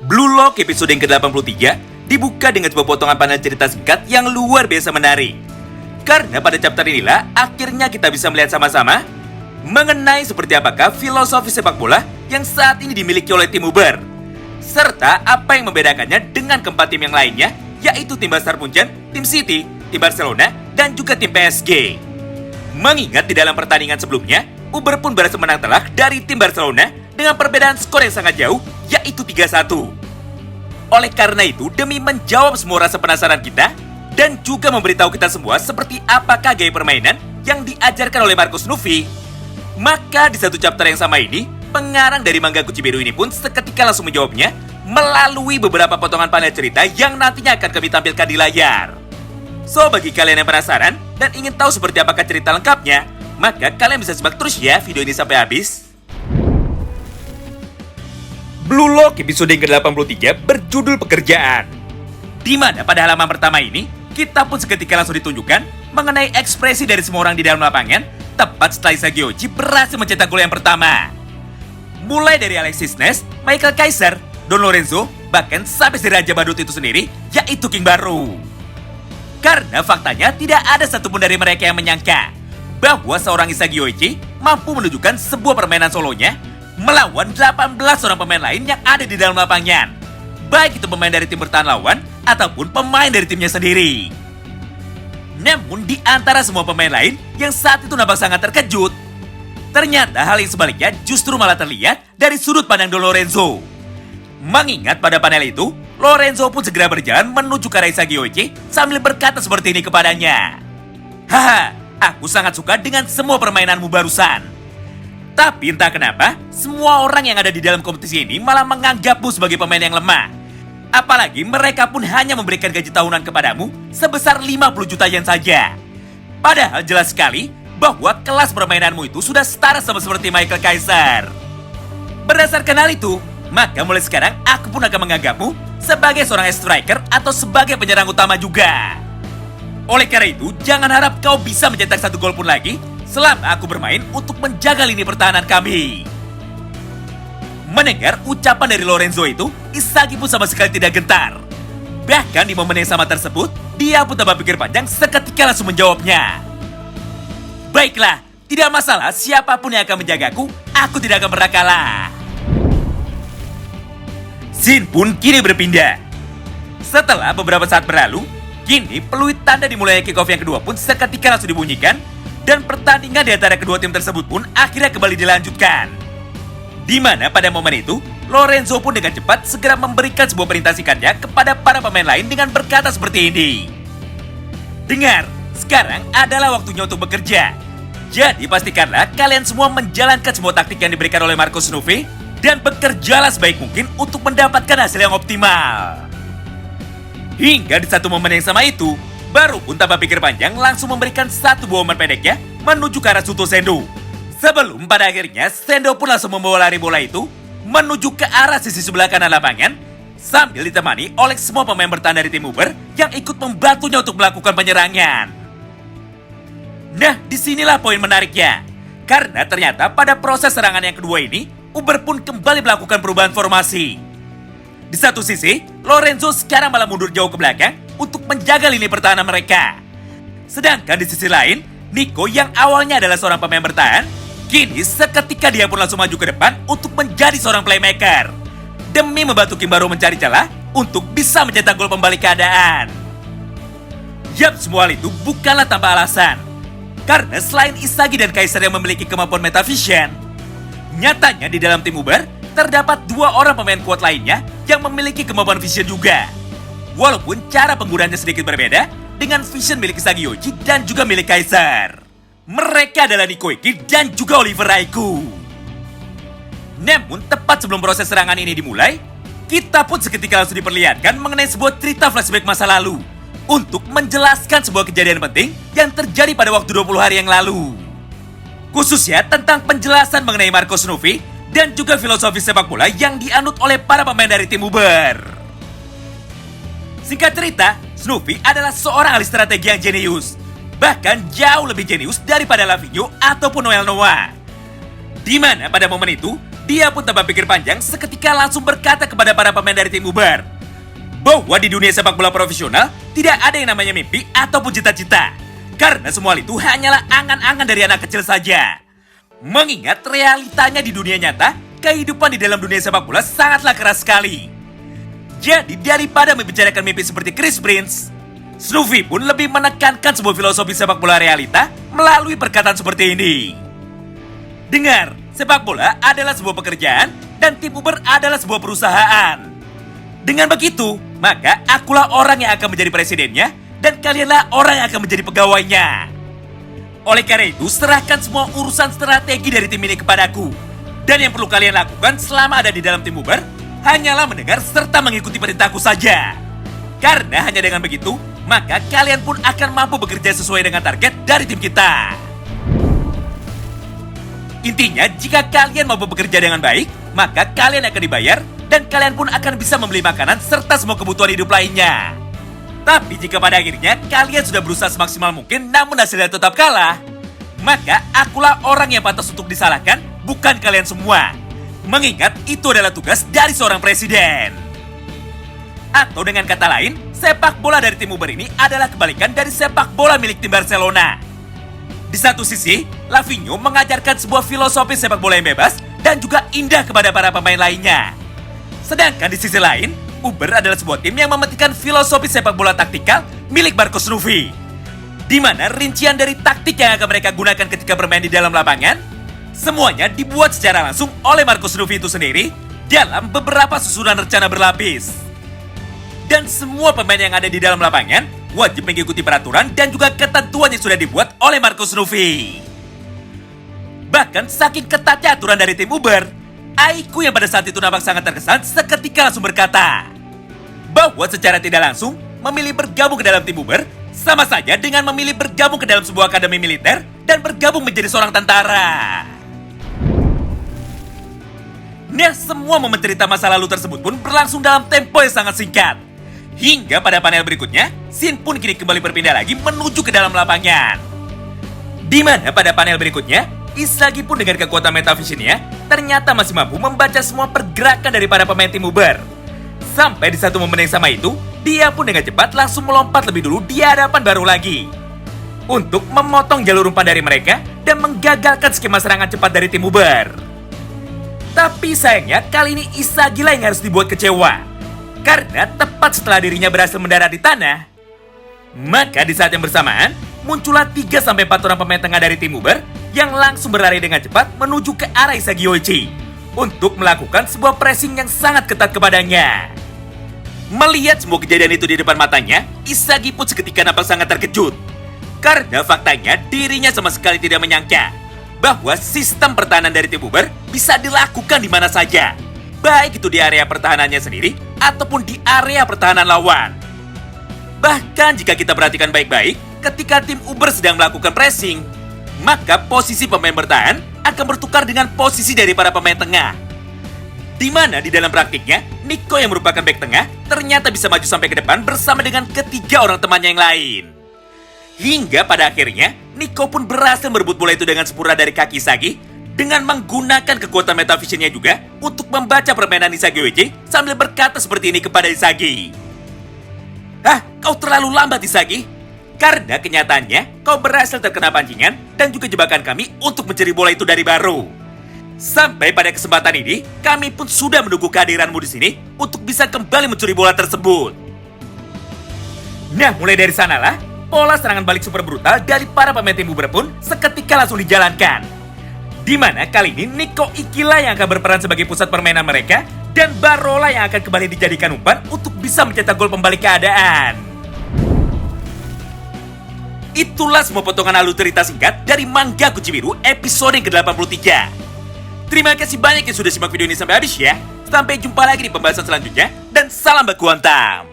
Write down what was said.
Blue Lock episode yang ke-83 dibuka dengan sebuah potongan panel cerita singkat yang luar biasa menarik. Karena pada chapter inilah akhirnya kita bisa melihat sama-sama mengenai seperti apakah filosofi sepak bola yang saat ini dimiliki oleh tim Uber, serta apa yang membedakannya dengan keempat tim yang lainnya, yaitu tim Bastard Munchen, tim City, tim Barcelona, dan juga tim PSG. Mengingat di dalam pertandingan sebelumnya, Uber pun berhasil menang telak dari tim Barcelona dengan perbedaan skor yang sangat jauh, yaitu 3-1. Oleh karena itu, demi menjawab semua rasa penasaran kita, dan juga memberitahu kita semua seperti apakah gaya permainan yang diajarkan oleh Marco Snuffy, maka di satu chapter yang sama ini, pengarang dari manga Kuchibiru ini pun seketika langsung menjawabnya melalui beberapa potongan panel cerita yang nantinya akan kami tampilkan di layar. So, bagi kalian yang penasaran dan ingin tahu seperti apakah cerita lengkapnya, maka kalian bisa simak terus ya video ini sampai habis. Blue Lock episode yang ke-83 berjudul Pekerjaan, di mana pada halaman pertama ini, kita pun seketika langsung ditunjukkan mengenai ekspresi dari semua orang di dalam lapangan tepat setelah Isagioji berhasil mencetak gol yang pertama. Mulai dari Alexis Ness, Michael Kaiser, Don Lorenzo, bahkan sampai si Raja Badut itu sendiri, yaitu King Baru. Karena faktanya tidak ada satupun dari mereka yang menyangka bahwa seorang Isagioji mampu menunjukkan sebuah permainan solonya melawan 18 orang pemain lain yang ada di dalam lapangan, baik itu pemain dari tim bertahan lawan ataupun pemain dari timnya sendiri. Namun di antara semua pemain lain yang saat itu nampak sangat terkejut, ternyata hal yang sebaliknya justru malah terlihat dari sudut pandang Don Lorenzo. Mengingat pada panel itu, Lorenzo pun segera berjalan menuju ke arah Isagioji sambil berkata seperti ini kepadanya. Haha, aku sangat suka dengan semua permainanmu barusan. Tapi entah kenapa, semua orang yang ada di dalam kompetisi ini malah menganggapmu sebagai pemain yang lemah. Apalagi mereka pun hanya memberikan gaji tahunan kepadamu sebesar 50 juta yen saja. Padahal jelas sekali bahwa kelas permainanmu itu sudah setara sama seperti Michael Kaiser. Berdasarkan hal itu, maka mulai sekarang aku pun akan menganggapmu sebagai seorang striker atau sebagai penyerang utama juga. Oleh karena itu, jangan harap kau bisa mencetak satu gol pun lagi selama aku bermain untuk menjaga lini pertahanan kami. Mendengar ucapan dari Lorenzo itu, Isagi pun sama sekali tidak gentar. Bahkan di momen yang sama tersebut, dia pun tanpa pikir panjang seketika langsung menjawabnya. Baiklah, tidak masalah siapapun yang akan menjagaku, aku tidak akan pernah kalah. Scene pun kini berpindah. Setelah beberapa saat berlalu, kini peluit tanda dimulainya kick-off yang kedua pun seketika langsung dibunyikan, dan pertandingan di antara kedua tim tersebut pun akhirnya kembali dilanjutkan. Di mana pada momen itu, Lorenzo pun dengan cepat segera memberikan sebuah perintah singkatnya kepada para pemain lain dengan berkata seperti ini. Dengar, sekarang adalah waktunya untuk bekerja. Jadi pastikanlah kalian semua menjalankan semua taktik yang diberikan oleh Marco Snuffy dan bekerjalah sebaik mungkin untuk mendapatkan hasil yang optimal. Hingga di satu momen yang sama itu, Baru pun tanpa pikir panjang langsung memberikan satu buah umpan pendeknya menuju ke arah Suto Sendo. Sebelum pada akhirnya Sendo pun langsung membawa lari bola itu menuju ke arah sisi sebelah kanan lapangan sambil ditemani oleh semua pemain bertahan dari tim Uber yang ikut membantunya untuk melakukan penyerangan. Nah, disinilah poin menariknya. Karena ternyata pada proses serangan yang kedua ini, Uber pun kembali melakukan perubahan formasi. Di satu sisi, Lorenzo sekarang malah mundur jauh ke belakang untuk menjaga lini pertahanan mereka. Sedangkan di sisi lain, Nico yang awalnya adalah seorang pemain bertahan, kini seketika dia pun langsung maju ke depan untuk menjadi seorang playmaker. Demi membantu Kimbaru mencari celah untuk bisa mencetak gol pembalik keadaan. Yap, semua hal itu bukanlah tanpa alasan. Karena selain Isagi dan Kaiser yang memiliki kemampuan metavision, nyatanya di dalam tim Uber terdapat dua orang pemain kuat lainnya yang memiliki kemampuan vision juga. Walaupun cara penggunaannya sedikit berbeda dengan vision milik Isagi Yoji dan juga milik Kaiser. Mereka adalah Nico Iki dan juga Oliver Raikou. Namun tepat sebelum proses serangan ini dimulai, kita pun seketika langsung diperlihatkan mengenai sebuah cerita flashback masa lalu untuk menjelaskan sebuah kejadian penting yang terjadi pada waktu 20 hari yang lalu. Khususnya tentang penjelasan mengenai Marco Snuffy dan juga filosofi sepak bola yang dianut oleh para pemain dari tim Uber. Singkat cerita, Snuffy adalah seorang ahli strategi yang jenius. Bahkan jauh lebih jenius daripada Lavinho ataupun Noel Noah. Di mana pada momen itu, Dia pun tanpa pikir panjang seketika langsung berkata kepada para pemain dari tim Uber bahwa di dunia sepak bola profesional tidak ada yang namanya mimpi ataupun cita-cita. Karena semua itu hanyalah angan-angan dari anak kecil saja. Mengingat realitanya di dunia nyata, kehidupan di dalam dunia sepak bola sangatlah keras sekali. Jadi daripada membicarakan mimpi seperti Chris Prince, Snoofy pun lebih menekankan sebuah filosofi sepak bola realita melalui perkataan seperti ini. Dengar, sepak bola adalah sebuah pekerjaan dan tim Uber adalah sebuah perusahaan. Dengan begitu, maka akulah orang yang akan menjadi presidennya dan kalianlah orang yang akan menjadi pegawainya. Oleh karena itu, serahkan semua urusan strategi dari tim ini kepadaku. Dan yang perlu kalian lakukan selama ada di dalam tim Uber hanyalah mendengar serta mengikuti perintahku saja. Karena hanya dengan begitu, maka kalian pun akan mampu bekerja sesuai dengan target dari tim kita. Intinya, jika kalian mampu bekerja dengan baik, maka kalian akan dibayar dan kalian pun akan bisa membeli makanan serta semua kebutuhan hidup lainnya. Tapi jika pada akhirnya kalian sudah berusaha semaksimal mungkin namun hasilnya tetap kalah, maka akulah orang yang pantas untuk disalahkan, bukan kalian semua. Mengingat itu adalah tugas dari seorang presiden. Atau dengan kata lain, sepak bola dari tim Uber ini adalah kebalikan dari sepak bola milik tim Barcelona. Di satu sisi, Lavinho mengajarkan sebuah filosofi sepak bola yang bebas dan juga indah kepada para pemain lainnya. Sedangkan di sisi lain, Uber adalah sebuah tim yang memetikkan filosofi sepak bola taktikal milik Marco Snoofy. Di mana rincian dari taktik yang akan mereka gunakan ketika bermain di dalam lapangan, semuanya dibuat secara langsung oleh Marco Snoofy itu sendiri dalam beberapa susunan rencana berlapis. Dan semua pemain yang ada di dalam lapangan wajib mengikuti peraturan dan juga ketentuan yang sudah dibuat oleh Marco Snoofy. Bahkan saking ketatnya aturan dari tim Uber, Aiku yang pada saat itu nampak sangat terkesan seketika langsung berkata bahwa secara tidak langsung memilih bergabung ke dalam tim Uber sama saja dengan memilih bergabung ke dalam sebuah akademi militer dan bergabung menjadi seorang tentara. Nah, semua momen cerita masa lalu tersebut pun berlangsung dalam tempo yang sangat singkat. Hingga pada panel berikutnya, Shin pun kini kembali berpindah lagi menuju ke dalam lapangan. Di mana pada panel berikutnya, Isagi pun dengan kekuatan metavisionnya ternyata masih mampu membaca semua pergerakan dari para pemain tim Uber. Sampai di satu momen yang sama itu, dia pun dengan cepat langsung melompat lebih dulu di hadapan baru lagi untuk memotong jalur umpan dari mereka dan menggagalkan skema serangan cepat dari tim Uber. Tapi sayangnya kali ini Isagi lah yang harus dibuat kecewa. Karena tepat setelah dirinya berhasil mendarat di tanah, maka di saat yang bersamaan muncullah 3-4 orang pemain tengah dari tim Uber yang langsung berlari dengan cepat menuju ke arah Isagi Yoichi untuk melakukan sebuah pressing yang sangat ketat kepadanya. Melihat semua kejadian itu di depan matanya, Isagi pun seketika nampak sangat terkejut. Karena faktanya dirinya sama sekali tidak menyangka bahwa sistem pertahanan dari tim Uber bisa dilakukan di mana saja, baik itu di area pertahanannya sendiri ataupun di area pertahanan lawan. Bahkan jika kita perhatikan baik-baik, ketika tim Uber sedang melakukan pressing, maka posisi pemain bertahan akan bertukar dengan posisi dari para pemain tengah. Di mana di dalam praktiknya, Nico yang merupakan bek tengah ternyata bisa maju sampai ke depan bersama dengan ketiga orang temannya yang lain. Hingga pada akhirnya, Nico pun berhasil merebut bola itu dengan sempurna dari kaki Isagi dengan menggunakan kekuatan metavisionnya juga untuk membaca permainan Isagi Yoichi sambil berkata seperti ini kepada Isagi. "Hah, kau terlalu lambat Isagi. Karena kenyataannya, kau berhasil terkena pancingan dan juga jebakan kami untuk mencuri bola itu dari baru. Sampai pada kesempatan ini, kami pun sudah menunggu kehadiranmu di sini untuk bisa kembali mencuri bola tersebut." Nah, mulai dari sanalah, pola serangan balik super brutal dari para pemain tim Uber pun seketika langsung dijalankan. Di mana kali ini Nico Ikila yang akan berperan sebagai pusat permainan mereka dan Barola yang akan kembali dijadikan umpan untuk bisa mencetak gol pembalik keadaan. Itulah semua potongan alur cerita singkat dari manga Kuchibiru episode yang ke-83. Terima kasih banyak yang sudah simak video ini sampai habis ya. Sampai jumpa lagi di pembahasan selanjutnya dan salam baku hantam.